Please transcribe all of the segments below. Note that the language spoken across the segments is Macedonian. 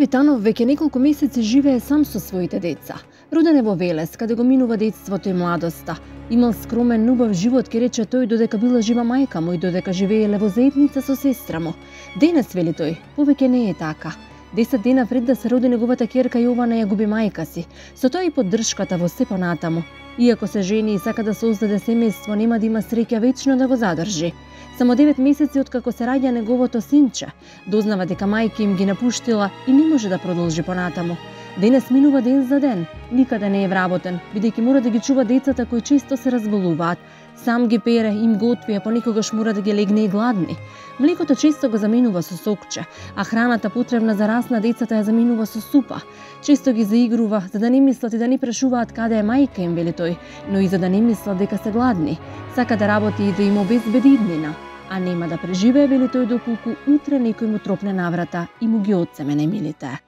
Витанов веќе неколку месеци живее сам со своите деца. Роден е во Велес, каде го минува детството и младоста. Имал скромен, убав живот, ке рече тој, додека била жива мајка му и додека живееле во заедница со сестра му. Денес, вели тој, повеќе не е така. 10 дена пред да се роди неговата ќерка Јована ја губи мајка си. Со тоа и поддршката во се понатаму. Иако се жени и сака да создаде семејство, нема да има среќа вечно да го задржи. Само 9 месеци откако се раѓа неговото синче, дознава дека мајка им ги напуштила и не може да продолжи понатаму. Денес минува ден за ден, никаде не е вработен, бидејќи мора да ги чува децата кои често се разболуваат. Сам ги пере, им готви, а понекогаш мора да ги легне и гладни. Млекото често го заменува со сокче, а храната потребна за раст на децата ја заменува со супа. Често ги заигрува, за да не мислат и да не прашуваат каде е мајка им, вели тој, но и за да не мислат дека се гладни. Сака да работи и да им обезбеди иднина, а нема да преживее, вели тој, доколку утре некој му тропне на врата и му ги отцеме немилите.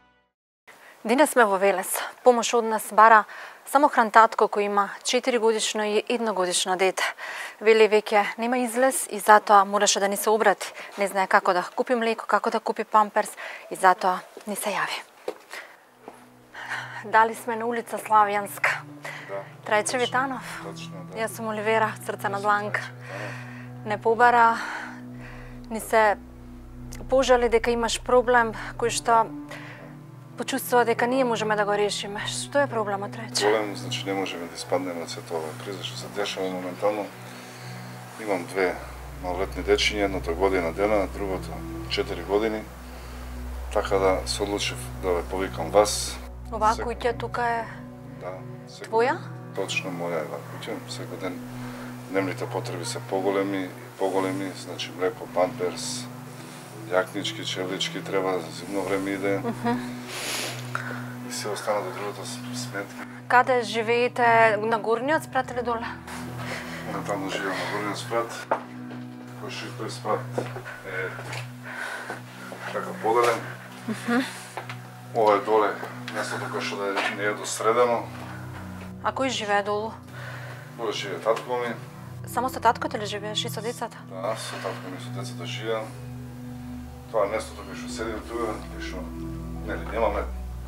Денес сме во Велес. Помош од нас бара самохран татко кој има 4-годишно и 1-годишно дете. Вели веќе нема излез и затоа мораше да ни се обрати. Не знае како да купи млеко, како да купи памперс и затоа ни се јави. Дали сме на улица Славјанска. Да. Трајче Витанов. Точно, да. Јас сум Оливера, срце на дланка. Не побара, ни се пожали дека имаш проблем кој што почувствува дека ние можеме да го решиме. Што е проблемот, рече? Проблем, значи не можеме да испаднеме од сето ова криза што се дешава моментално. Имам две малолетни дечиња, едното година дена, другото 4 години. Така да се одлучив да ве повикам вас. Оваа куќа тука е Да, твоја? Точно моја е куќа. Секој ден дневните потреби се поголеми, значи млеко, памперс, јакнички, чевлички, треба зимно време иде. И се остана до другото сметки. Каде живеете? На горниот спрат или доле? Таму живеам на горниот спрат. Тој спрат е така поделен. Ова е доле, местото кое што да не е досредено. А кој живее долу? Доле живее татко ми. Само со таткото ли живееш и со децата? Да, со татко ми, со децата живеам. Тоа е местото кое што седим тука, кое што немаме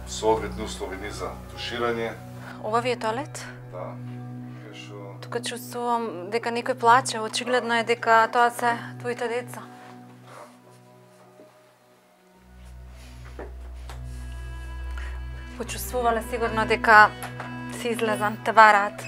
соодветни услови ни за туширање. Ова ви е тоалет? Да. Кое што Тука чувствувам дека некој плаче, очигледно е дека тоа се твоите деца. Почувствувале сигурно дека си излезан, те вараат.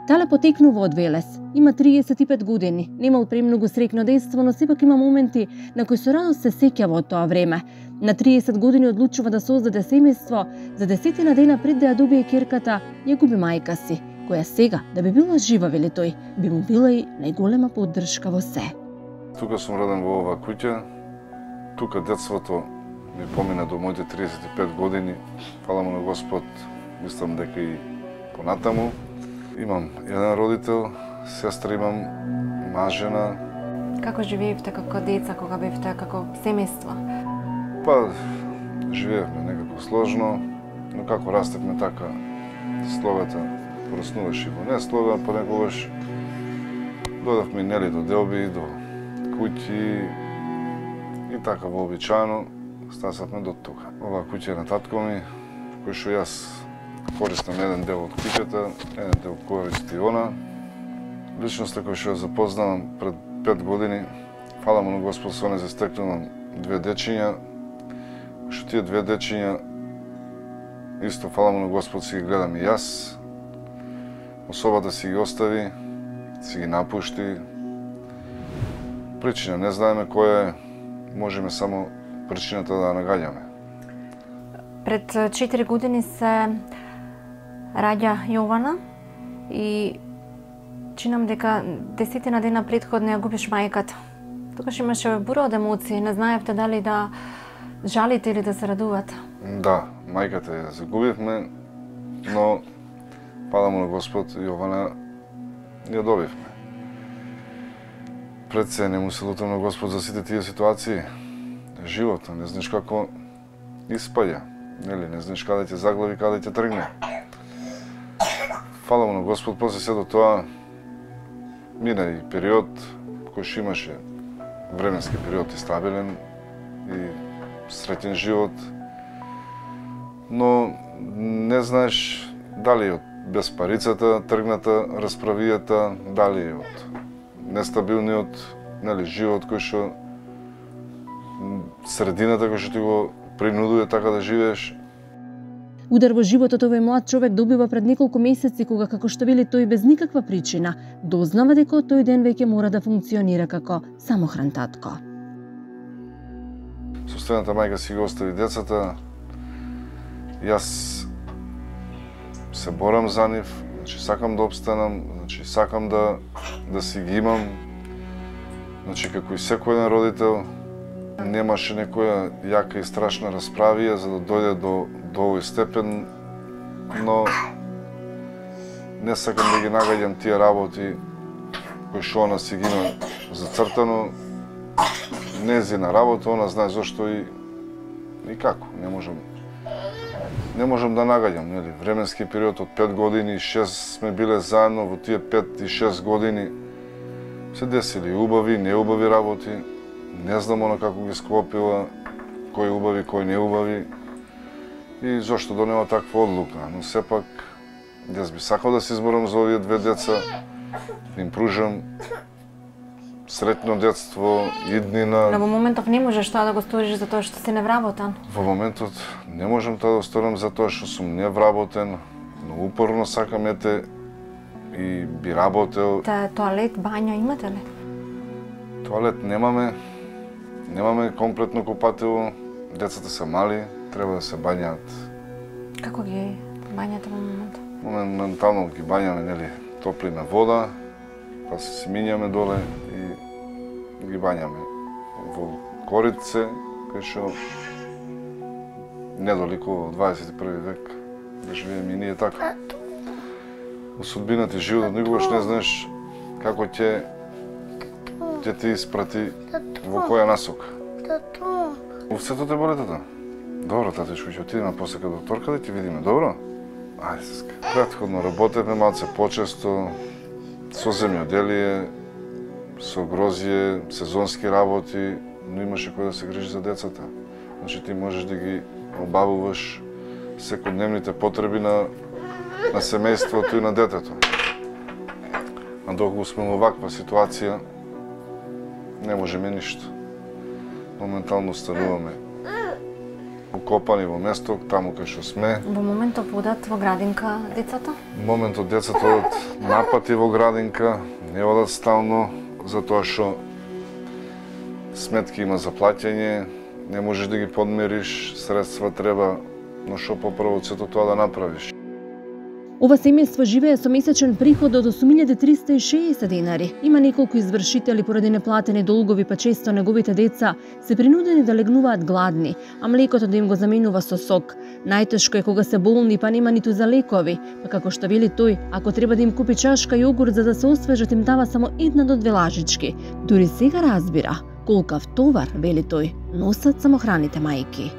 Тале потекнува од Велес. Има 35 години. Немал премногу среќно детство, но сепак има моменти на кои со радост се сеќава од тоа време. На 30 години одлучува да создаде семејство, за 10 дена пред да ја добие ќерката, ја губи мајка си, која сега, да би била жива, вели тој, би му била и најголема поддршка во се. Тука сум роден во оваа куќа. Тука детството ми помина до моите 35 години. Фала му на Господ, мислам дека и понатаму. Имам еден родител, сестра имам, мажена. Како живеевте како деца, кога бевте како семејство? Па, живеевме некако сложно, но како растевме така, словата пораснуваше и во неслова, понекогаш додавме нели до делби, до куќи и така вообичаено стасавме до тука. Оваа куќа е на татко ми, кој што јас користам еден дел од куќата, еден дел користи она. Личноста која што ја запознавам пред 5 години, фала му на Господ, со не се стекнувам 2 дечиња, што тие 2 дечиња, исто фала му на Господ, си ги гледам и јас. Особата си ги остави, си ги напушти. Причина не знаеме која е, можеме само причината да нагаѓаме. Пред 4 години се раѓа Јована и чинам дека 10 дена претходно ја губиш мајката. Тогаш имаше бура од емоции, не знаевте дали да жалите или да се радувате. Да, мајката ја загубивме, но фала му на Господ, Јована ја добивме. Пред се не му се лутам на Господ за сите тие ситуации. Живото, не знаеш како испаѓа, нели, не знаеш каде ќе заглави, каде ќе тргне. Фала му на Господ, после се до тоа мина и период кој што имаше временски период и стабилен и среќен живот, но не знаеш дали од безпарицата тргната расправијата, дали од нестабилниот живот кој што средината кој што ти го принудува така да живееш. Удар во животот овој млад човек добива пред неколку месеци кога, како што вели тој, без никаква причина, дознава дека од тој ден веќе мора да функционира како самохран татко. Состојаната мајка си го остави децата, јас се борам за нив, значи сакам да обстанам, значи сакам да си ги имам, значи како и секој еден родител, немаше некоја јака и страшна расправија за да дојде до овој степен, но не сакам да ги нагаѓам тие работи кои што она си ги има зацртано. Незина работа, она знае зошто и како. Не можам да нагаѓам, нели? Временски период од 5 години, 6 сме биле заедно, во тие 5 и 6 години се десили убави, неубави работи. Не знам она како ги склопила, кој убави, кој не убави и зошто донела таква одлука. Но сепак, јас би сакал да се изборам за овие две деца, да им пружам среќно детство, иднина. Но во моментов не можеш тоа да го сториш за тоа што си невработен. Во моментот не можам тоа да сторам за тоа што сум невработен, но упорно сакам ете и би работел. Тоалет, бања имате ли? Тоалет немаме. Немаме комплетно купатило, децата се мали, треба да се бањаат. Како ги бањате во моментот? Моментално ги бањаме, нели, топлина вода, па се си минјаме доле и ги бањаме во корице, кај што недолико во 21 век да живееме и ние така. Во судбината и животот никогаш не знаеш како ќе ти испрати во која насока. Овцето те боли, тата? Добро, татичко, ќе отидеме после кај докторка да ти видиме, добро? Ајде, сеска. Претходно работевме малце почесто, со земјоделие, со грозје, сезонски работи, но имаше кој да се грижи за децата. Значи ти можеш да ги обавуваш секојдневните потреби на семејството и на детето. А доколку сме во ваква ситуација, не можеме ништо. Моментално стануваме укопани во место, таму кај што сме. Во моментот одат во градинка децата? Моментот децата одат напати во градинка, не одат стално, затоа што сметки има за плаќање, не можеш да ги подмериш, средства треба, но што попрво од сето тоа да направиш. Ова семејство живее со месечен приход од 8360 денари. Има неколку извршители поради неплатени долгови, па често неговите деца се принудени да легнуваат гладни, а млекото да им го заменува со сок. Најтешко е кога се болни, па нема ниту за лекови, па како што вели тој, ако треба да им купи чашка јогурт за да се освежат, им дава само 1 до 2 лажички. Дури сега разбира колкав товар, вели тој, носат самохраните мајки.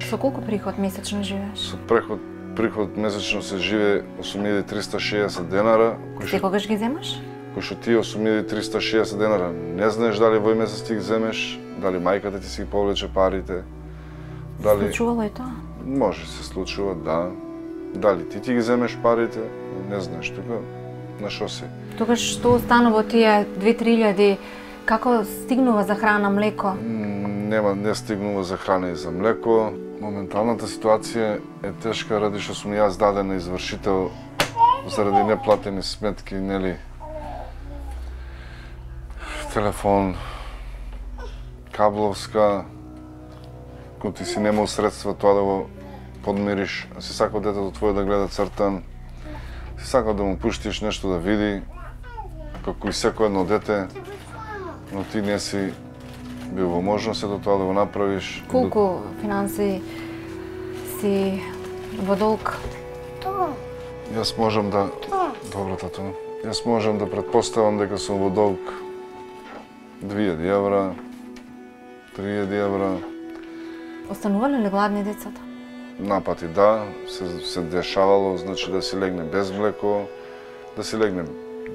Со колку приход месечно живееш? Со приход месечно се живее 8360 денара. Секогаш ги земаш? Кој што тие 8360 денара не знаеш дали вој месец ти ги земеш, дали мајката ти си повлече парите. Дали случувало е тоа? Може се случува, да. Дали ти ги земеш парите, не знаеш тука на шо си. Тогаш што остана во тие 2-3 како стигнува за храна, млеко? Не стигнува за храна и за млеко. Моменталната ситуација е тешка ради што сум јас даден на извршител заради неплатени сметки, нели? Телефон, кабловска, кога ти си немал средства тоа да го подмириш, а си сакал детето твое да гледа цртан, си сакал да му пуштиш нешто да види, како и секој едно дете, но ти не си бил во можност ето тоа да го направиш. Колку финанси си во долг? Јас можам да... Добро, тато. Јас можам да претпоставам дека сум во долг 2000 евра, 3000 евра. Останувале ли гладни децата? Напати да, се дешавало, значи да си легне без млеко, да си легне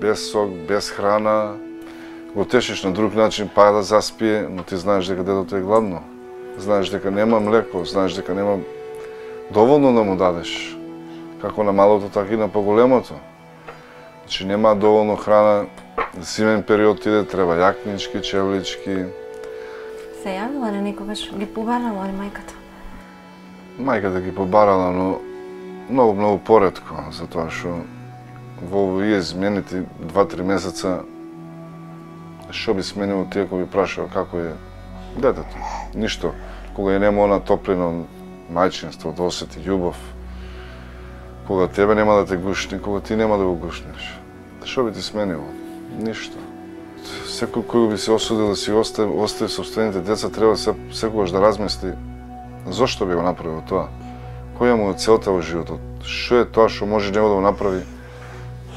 без сок, без храна. го тешиш на друг начин, па да заспие, но ти знаеш дека детето е гладно. Знаеш дека нема млеко, знаеш дека нема доволно да му дадеш. Како на малото, така и на поголемото. Значи нема доволно храна, зимен период иде, треба јакнички, чевлички. Се јавила ли некогаш? Ги побарала ли мајката? Мајката ги побарала, но многу поретко, затоа што во овие изменити 2-3 месеца што би сменило тие кој би прашал како е детето? Ништо. Кога е нема она топлино мајчинство, досети, љубов, кога тебе нема да те гушни, кога ти нема да го гушнеш. Што би ти сменило? Ништо. Секој кој би се осудил да си остави собствените деца треба секогаш да размисли зошто би го направил тоа. Која му е целта во животот? Што е тоа што може него да го направи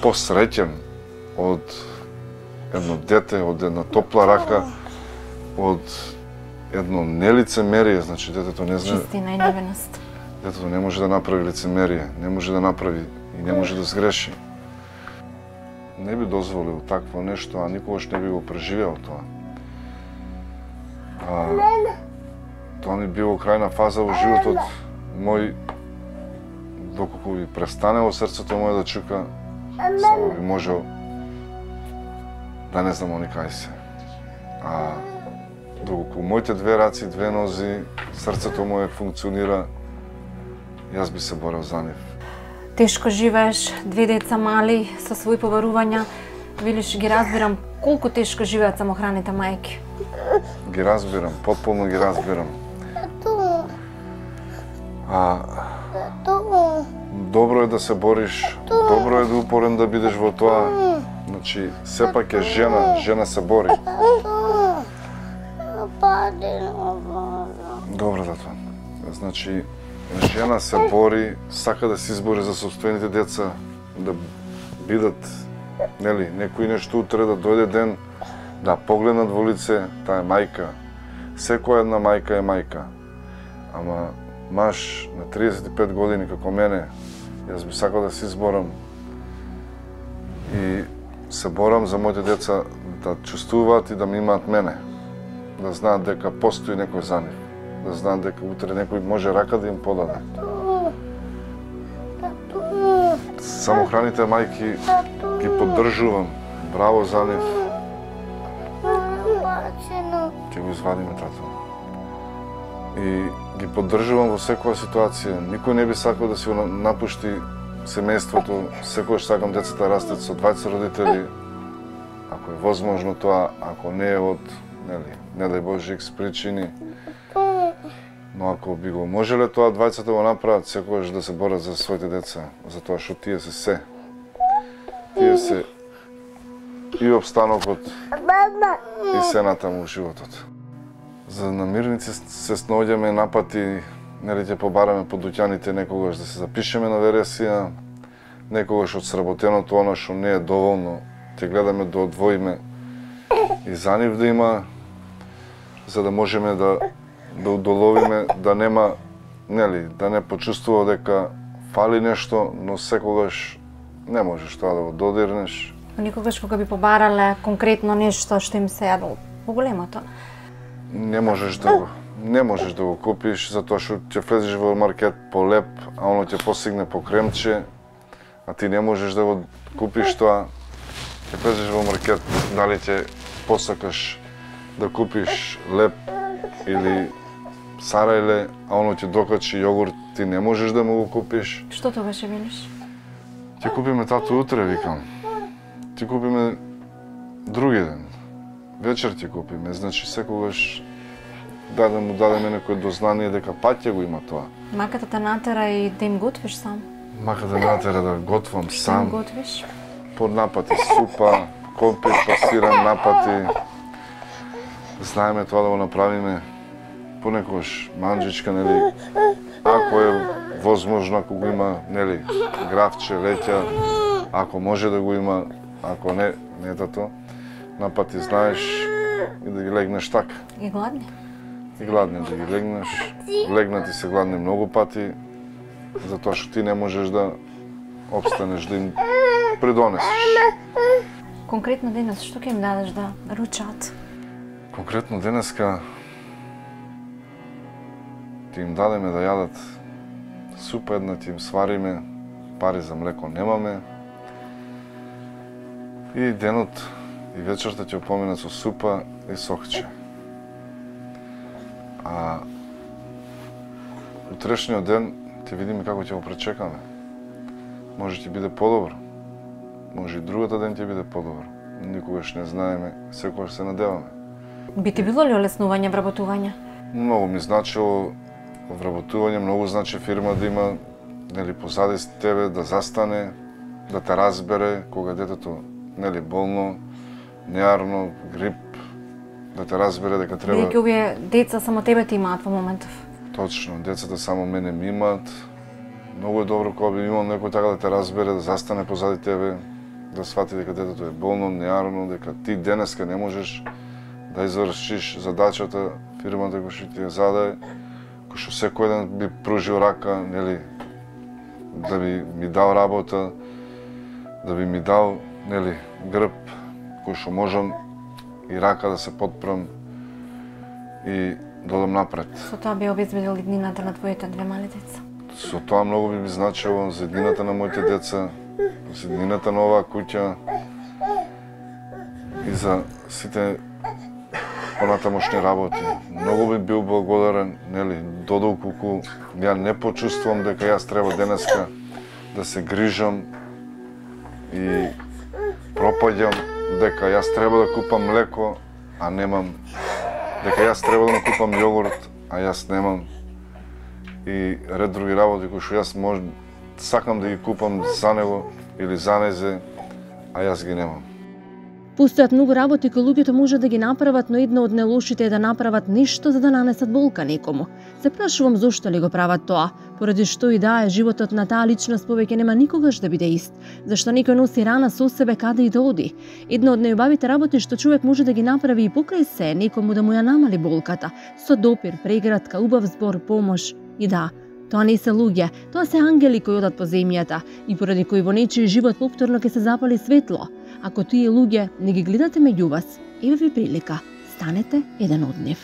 посреќен од едно дете, од една топла рака, од едно нелицемерие, значи детето не знае. Чистина и невиност. Детето не може да направи лицемерие, не може да направи и не може да сгреши. Не би дозволил такво нешто, а никогаш не би го преживеал тоа. Тоа ми било крајна фаза во животот мој, доколку би престанело срцето моје да чука, само би можел да не знам они кај се. А доколку моите две раци, две нози, срцето моје функционира, јас би се борел за нив. Тешко живееш, две деца мали, со своји побарувања. Велиш, ги разбирам колку тешко живеат самохраните мајки. Ги разбирам, потполно ги разбирам. Добро е да се бориш, добро е да упорен да бидеш во тоа. Значи, сепак е жена се бори. Добро, татко. Значи, жена се бори, сака да се избори за собствените деца, да бидат, нели, некој нешто утре, да дојде ден, да погледнат во лице, таа е мајка. Секоја една мајка е мајка. Ама маж на 35 години како мене, јас би сакал да се изборам и се борам за моите деца да чувствуваат и да ме имаат мене. Да знаат дека постои некој за нив. Да знаат дека утре некој може рака да им подаде. Самохраните мајки ги поддржувам. Браво за нив. Ќе го извадиме, тато. И ги поддржувам во секоја ситуација. Никој не би сакал да си напушти семејството. Секогаш сакам децата да растат со двајца родители. Ако е возможно тоа, ако не е од, нели, не дај Боже, икс причини. Но ако би го можеле тоа двајцата го направат, секогаш да се борат за своите деца, затоа што тие се се. Тие се и обстанокот и се натаму во животот. За намирници се снаоѓаме напати, нели ќе побараме по дуќаните некогаш да се запишеме на вересија, некогаш од сработеното она што не е доволно, ќе гледаме да одвоиме и за нив да има, за да можеме да удоловиме, да нема, нели, да не почувствува дека фали нешто, но секогаш не можеш тоа да го додирнеш. Никогаш кога би побарале конкретно нешто што им се јадло поголемото? Не можеш да го купиш, затоа што ќе влезеш во маркет по леп, а оно ќе посигне по кремче, а ти не можеш да го купиш тоа. Ќе влезеш во маркет, дали ќе посакаш да купиш леп или сарајле, а оно ќе докачи јогурт, ти не можеш да му го купиш. Што тогаш велиш? Ќе купиме тато утре, викам. Ќе купиме други ден. Вечер ќе купиме, значи секогаш му дадеме некој дознание дека пат ќе го има тоа. Маката те натера и да им готвиш сам? Маката натера да готвам сам. Што им готвиш? По напати супа, компет пасиран напати. Знаеме тоа да го направиме. Понекогаш манџичка, нели, ако е возможно, ако го има, нели, гравче, леќа, ако може да го има, ако не, не тато. Напати знаеш и да ги легнеш така. И гладни? И гладни да ги легнеш. Легнати се гладни многу пати, затоа што ти не можеш да обстанеш, да им придонесеш. Конкретно денес, што ќе им дадеш да ручаат? Конкретно денеска ти им дадеме да јадат супа една, ти им свариме, пари за млеко немаме. И денот и вечерта ќе опоминат со супа и сокче. А утрешниот ден ќе видиме како ќе го пречекаме. Може ќе биде подобро, може и другата ден ќе биде подобро. Никогаш не знаеме, секогаш се надеваме. Би ти било ли олеснување вработување? Многу ми значило вработување, многу значи фирма да има, нели, позади тебе, да застане, да те разбере кога детето, нели, болно, неарно, грип, да те разбере дека треба... Бидејќи овие деца само тебе ти имаат во моментов. Точно, децата само мене ми имаат. Многу е добро кога би имал некој така да те разбере, да застане позади тебе, да свати дека детето е болно, неарно, дека ти денеска не можеш да извршиш задачата, фирмата која што ти ја зададе, кој што секој ден би пружил рака, нели, да би ми дал работа, да би ми дал, нели, грб, кој што можам и рака да се подпрам и додам напред. Со тоа би обезбедил иднината на твоите две мали деца. Со тоа многу би значило за иднината на моите деца, за иднината на оваа куќа и за сите понатамошни работи. Многу би бил благодарен, нели, додолку ја не почувствувам дека јас треба денеска да се грижам и пропаѓам, дека јас треба да купам млеко, а немам, дека јас треба да му купам јогурт, а јас немам, и ред други работи кои што јас сакам да ги купам за него или за незе, а јас ги немам. Постојат многу работи кои луѓето може да ги направат, но едно од нелошите е да направат нешто за да нанесат болка некому. Се прашувам зошто ли го прават тоа, поради што и да е животот на таа личност повеќе нема никогаш да биде ист, зашто некој носи рана со себе каде и да оди. Едно од најубавите работи што човек може да ги направи и покрај се, некому да му ја намали болката, со допир, прегратка, убав збор, помош. И да, тоа не се луѓе, тоа се ангели кои одат по земјата и поради кои во нечиј живот повторно ќе се запали светло. Ако тие луѓе не ги гледате меѓу вас, еве ви прилика, станете еден од нив.